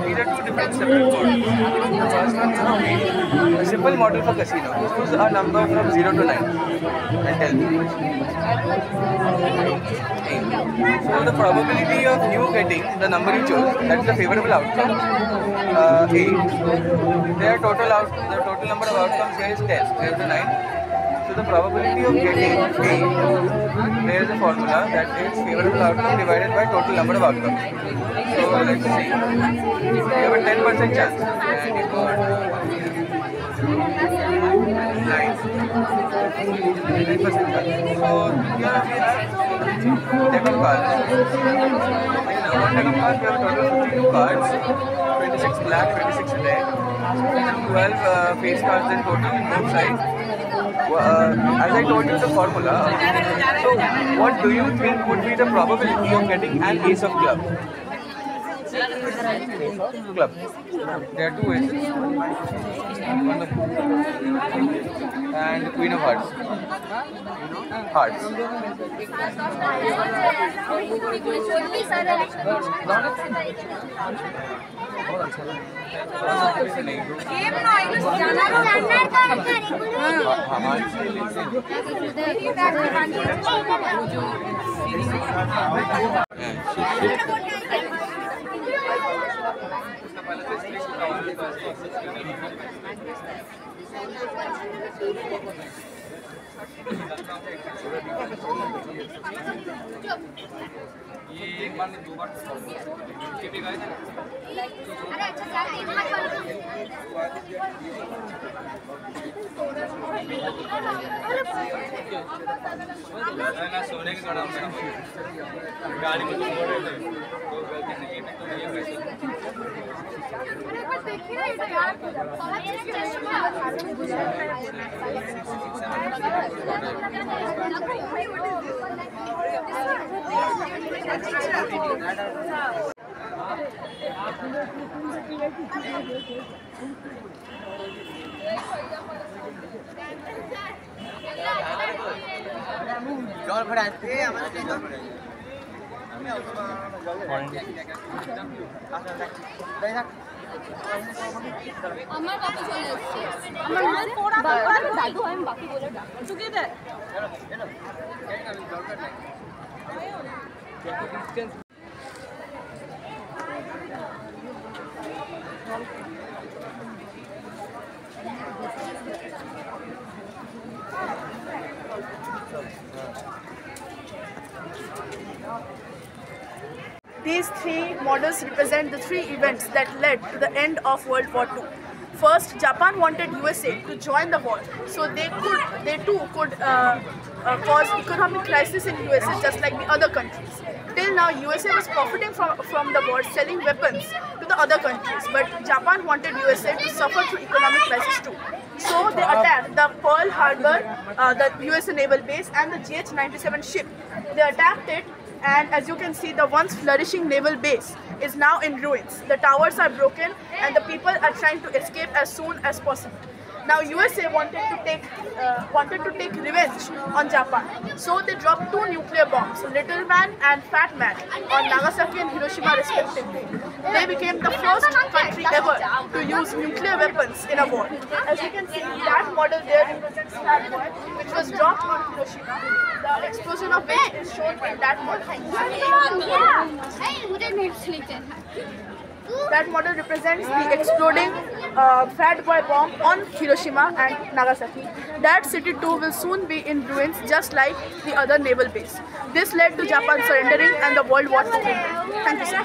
These are two different separate codes. The first one is a simple model for casino. Choose a number from 0 to 9 and tell me. 8. So the probability of you getting the number you chose, that's the favorable outcome, 8. The total number of outcomes here is 10, 0 to 9. So the probability of getting 8, there is a formula that is favorable outcome divided by total number of outcomes. So let's see, you have a 10% chance and you got 9, 10% chance. So here we have deck of cards. In one deck of cards we have a total of 52 cards, 26 black, 26 red, 12 face cards in total in both sides. As I told you the formula, so what do you think would be the probability of getting an ace of club? There are two aces and queen of hearts. ये एक बार नहीं 2 बार अरे अच्छा सोने के थोड़ा गाड़ी में জল ভরে আসছে আমাদের আমার বাবা চলে আসছে আমার পড়া দাদু আমি বাকি বলে ডাক চুকিয়ে দে These three models represent the three events that led to the end of World War II. First, Japan wanted USA to join the war, so they too could cause economic crisis in USA just like the other countries. Till now, USA was profiting from the war, selling weapons to the other countries, but Japan wanted USA to suffer through economic crisis too. So they attacked the Pearl Harbor, the USA naval base, and the GH-97 ship. They attacked it, and as you can see, the once flourishing naval base is now in ruins. The towers are broken and the people are trying to escape as soon as possible. Now USA wanted to take revenge on Japan, so they dropped 2 nuclear bombs, Little Man and Fat Man, on Nagasaki and Hiroshima respectively. They became the first country ever to use nuclear weapons in a war. As you can see, that model there represents Fat Boy, which was dropped on Hiroshima. The explosion of which is shown in that model. That model represents the exploding Fat Boy bomb on Hiroshima and Nagasaki. That city too will soon be in ruins, just like the other naval base. This led to Japan surrendering and the World War II. Thank you, sir.